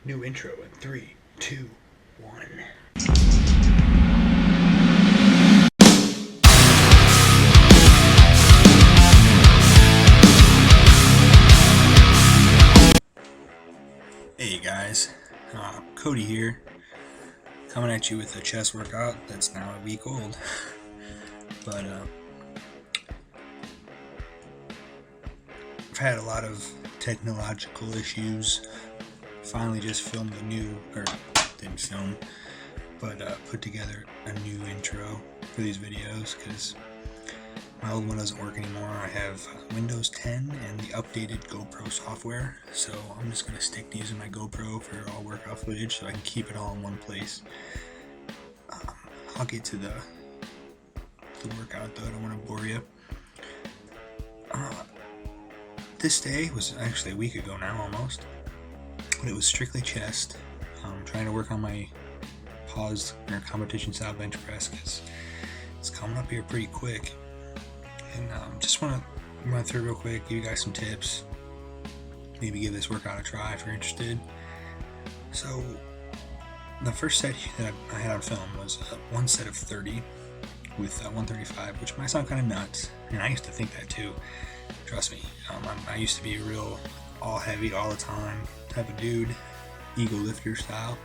New intro in 3, 2, 1. Hey guys, Cody here, coming at you with a chest workout that's now a week old. But I've had a lot of technological issues. Finally just filmed didn't film, but put together a new intro for these videos because my old one doesn't work anymore. I have Windows 10 and the updated GoPro software, so I'm just going to stick to using my GoPro for all workout footage so I can keep it all in one place. I'll get to the workout though, I don't want to bore you. This day was actually a week ago now almost, but it was strictly chest. Trying to work on my paused or competition style bench press because it's coming up here pretty quick. And just want to run through real quick, give you guys some tips, maybe give this workout a try if you're interested. So the first set that I had on film was one set of 30 with 135, which might sound kind of nuts, and I used to think that too. Trust me, I used to be a real all heavy all the time type of dude, ego lifter style.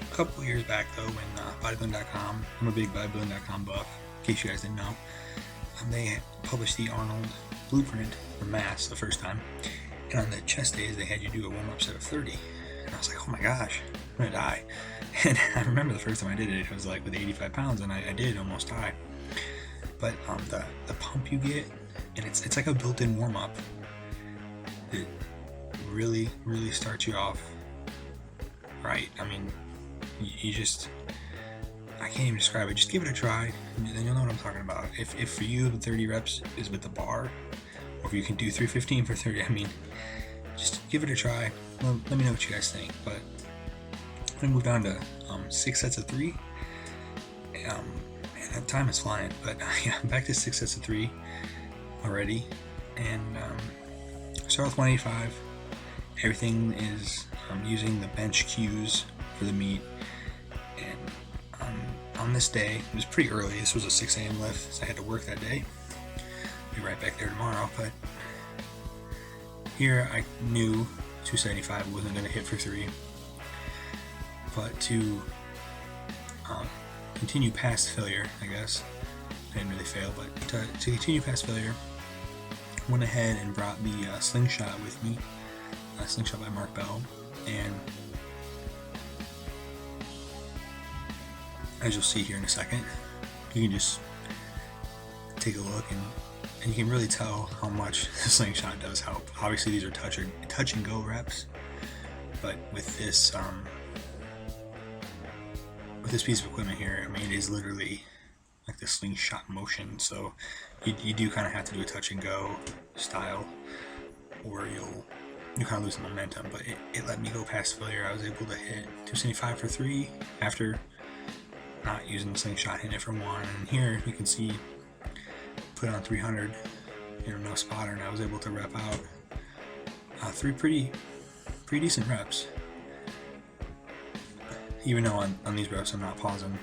A couple years back though, when bodybuilding.com, I'm a big bodybuilding.com buff, in case you guys didn't know, they published the Arnold blueprint for mass the first time, and on the chest days they had you do a warm-up set of 30, and I was like, oh my gosh, I'm gonna die. And I remember the first time I did it, it was like with 85 pounds, and I did almost die. But the pump you get, and it's like a built-in warm-up, it really starts you off right. I mean, you just, I can't even describe it. Just give it a try, and then you'll know what I'm talking about. If for you the 30 reps is with the bar, or if you can do 315 for 30, I mean, just give it a try. Let me know what you guys think. But I'm gonna move down to 6 sets of 3. Man, that time is flying. But yeah, back to 6 sets of 3 already, and start with 185. Everything is using the bench cues for the meet. And on this day, it was pretty early. This was a 6 a.m. lift, so I had to work that day. Be right back there tomorrow. But here I knew 275 wasn't going to hit for 3. But to continue past failure, I guess, I didn't really fail, but to continue past failure, went ahead and brought the slingshot with me, slingshot by Mark Bell, and as you'll see here in a second, you can just take a look and you can really tell how much the slingshot does help. Obviously these are touch and go reps, but with this piece of equipment here, I mean, it is literally like the slingshot motion, so you do kind of have to do a touch and go style, or you kind of lose the momentum. But it let me go past failure. I was able to hit 275 for 3 after not using the slingshot, hitting it for 1. And here you can see, put on 300, no spotter, and I was able to rep out 3 pretty decent reps. Even though on these reps I'm not pausing.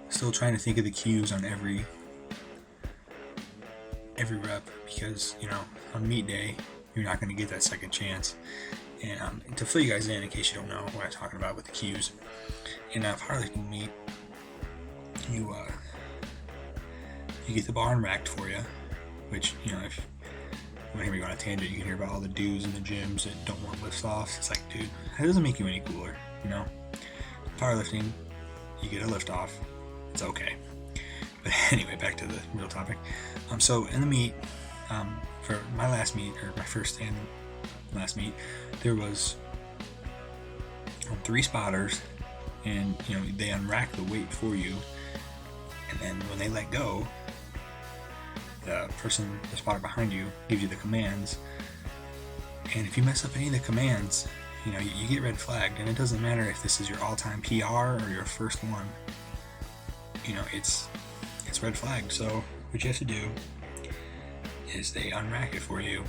Still trying to think of the cues on every rep, because on meet day you're not going to get that second chance. And to fill you guys in case you don't know what I'm talking about with the cues, in a powerlifting meet, you get the bar unracked for you, which if you want to hear me go on a tangent, you can hear about all the dudes in the gyms that don't want lifts off. It's like, dude, that doesn't make you any cooler. Powerlifting, you get a lift off, it's okay. But anyway, back to the real topic. So in the meet, for my last meet, or my first and last meet, there was 3 spotters, and they unrack the weight for you, and then when they let go, the spotter behind you, gives you the commands, and if you mess up any of the commands, you get red flagged. And it doesn't matter if this is your all-time PR or your first one, it's red flagged. So what you have to do is they unrack it for you,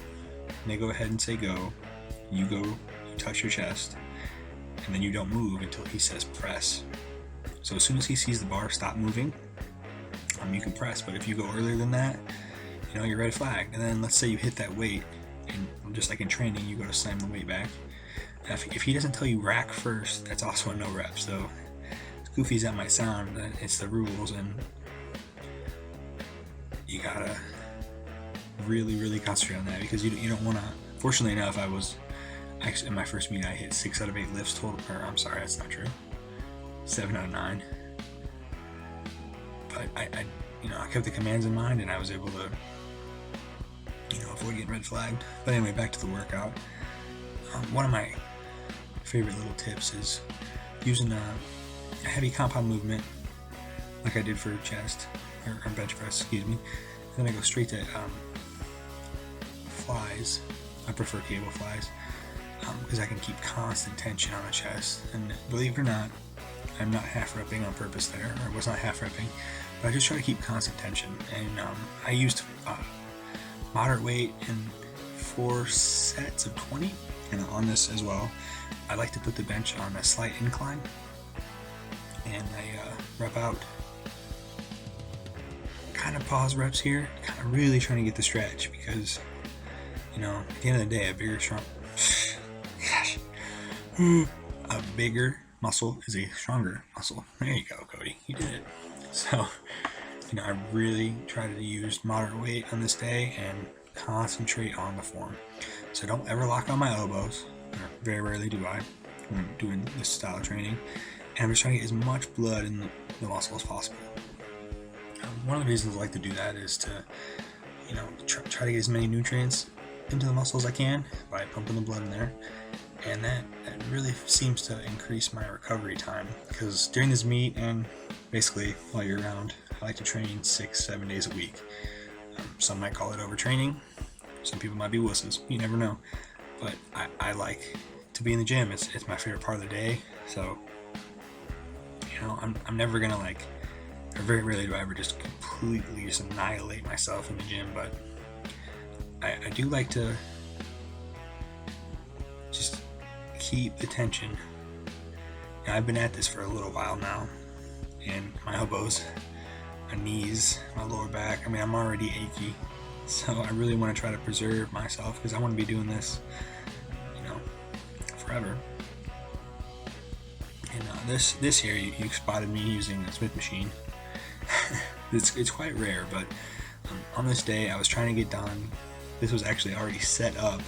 and they go ahead and say go. You go, you touch your chest, and then you don't move until he says press. So as soon as he sees the bar stop moving, you can press. But if you go earlier than that, you're red flagged. And then let's say you hit that weight, and just like in training, you go to slam the weight back. If he doesn't tell you rack first, that's also a no rep. So as goofy as that might sound, it's the rules, and you gotta really concentrate on that, because you don't want to. Fortunately enough, I was actually in my first meet, I hit 6 out of 8 lifts total. Or I'm sorry, that's not true. 7 out of 9. But I kept the commands in mind, and I was able to avoid getting red flagged. But anyway, back to the workout. One of my favorite little tips is using a heavy compound movement, like I did for chest or bench press, excuse me. And then I go straight to flies. I prefer cable flies because I can keep constant tension on the chest. And believe it or not, I'm not half repping on purpose there, or was not half repping, but I just try to keep constant tension. And I used moderate weight and 4 sets of 20. And on this as well, I like to put the bench on a slight incline, and I rep out. Kind of pause reps here, kind of really trying to get the stretch, because at the end of the day, a bigger muscle is a stronger muscle. There you go, Cody, you did it. So I really try to use moderate weight on this day and concentrate on the form. So don't ever lock on my elbows. Very rarely do I when I'm doing this style of training. And I'm just trying to get as much blood in the muscle as possible. One of the reasons I like to do that is to, try to get as many nutrients into the muscle as I can by pumping the blood in there. And that really seems to increase my recovery time, because during this meet and basically all year round, I like to train 6-7 days a week. Some might call it overtraining. Some people might be wusses. You never know. But I like to be in the gym. It's my favorite part of the day. So, I'm never gonna or very rarely do I ever just completely just annihilate myself in the gym. But I do like to just keep the tension. I've been at this for a little while now, and my elbows, my knees, my lower back, I'm already achy. So I really want to try to preserve myself, because I want to be doing this, forever. And this here, you spotted me using a Smith machine. It's quite rare, but on this day I was trying to get done. This was actually already set up,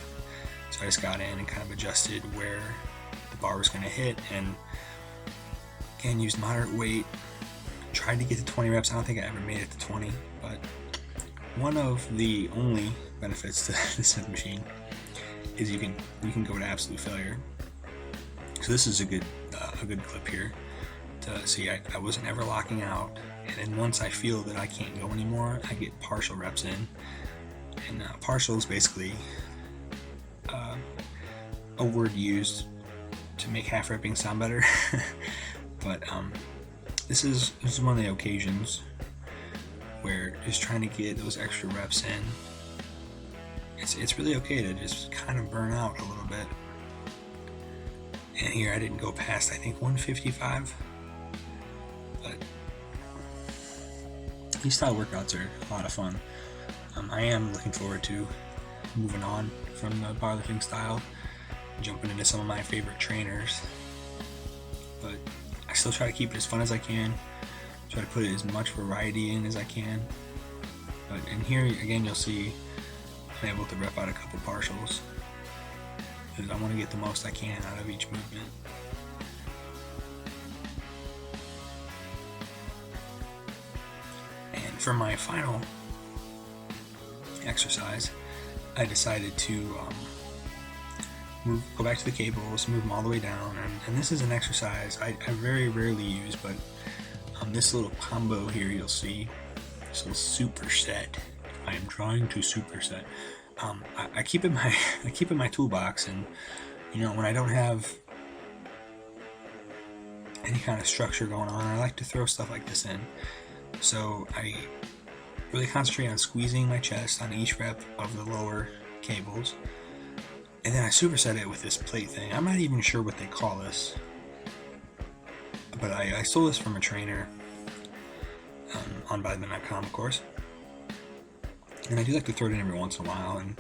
so I just got in and kind of adjusted where the bar was going to hit, and again used moderate weight. Tried to get to 20 reps. I don't think I ever made it to 20, but one of the only benefits to the Smith machine is you can go to absolute failure. So this is a good clip here to see. I wasn't ever locking out, and then once I feel that I can't go anymore, I get partial reps in. And partial is basically a word used to make half repping sound better. But this is one of the occasions where just trying to get those extra reps in, it's really okay to just kind of burn out a little bit. And here I didn't go past, I think, 155. But these style workouts are a lot of fun. I am looking forward to moving on from the powerlifting style, jumping into some of my favorite trainers. But I still try to keep it as fun as I can. Try to put as much variety in as I can. But in here, again, you'll see I'm able to rep out a couple partials, because I want to get the most I can out of each movement. And for my final exercise, I decided to go back to the cables, move them all the way down, and this is an exercise I very rarely use, but this little combo here you'll see, this little superset. I am trying to superset. I keep in my toolbox, and when I don't have any kind of structure going on, I like to throw stuff like this in. So I really concentrate on squeezing my chest on each rep of the lower cables. And then I superset it with this plate thing. I'm not even sure what they call this, but I stole this from a trainer on bodybuilding.com, of course. And I do like to throw it in every once in a while, and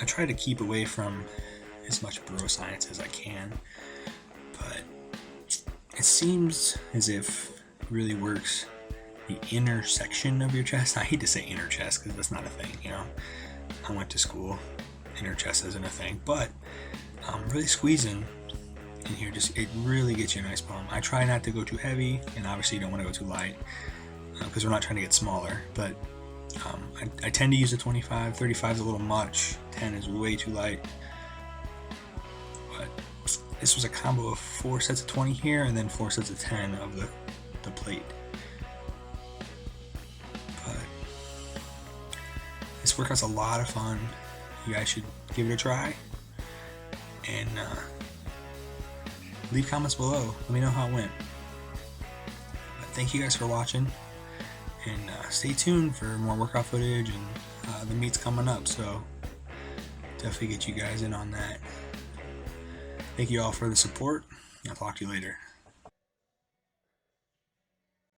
I try to keep away from as much bro science as I can, but it seems as if it really works the inner section of your chest. I hate to say inner chest because that's not a thing, you know. I went to school, inner chest isn't a thing, but really squeezing in here, it really gets you a nice bump. I try not to go too heavy, and obviously you don't want to go too light because we're not trying to get smaller, but I tend to use a 25. 35 is a little much, 10 is way too light. But this was a combo of 4 sets of 20 here and then 4 sets of 10 of the plate. But this workout's a lot of fun. You guys should give it a try. And leave comments below. Let me know how it went. But thank you guys for watching. And stay tuned for more workout footage, and the meet's coming up, so definitely get you guys in on that. Thank you all for the support. I'll talk to you later.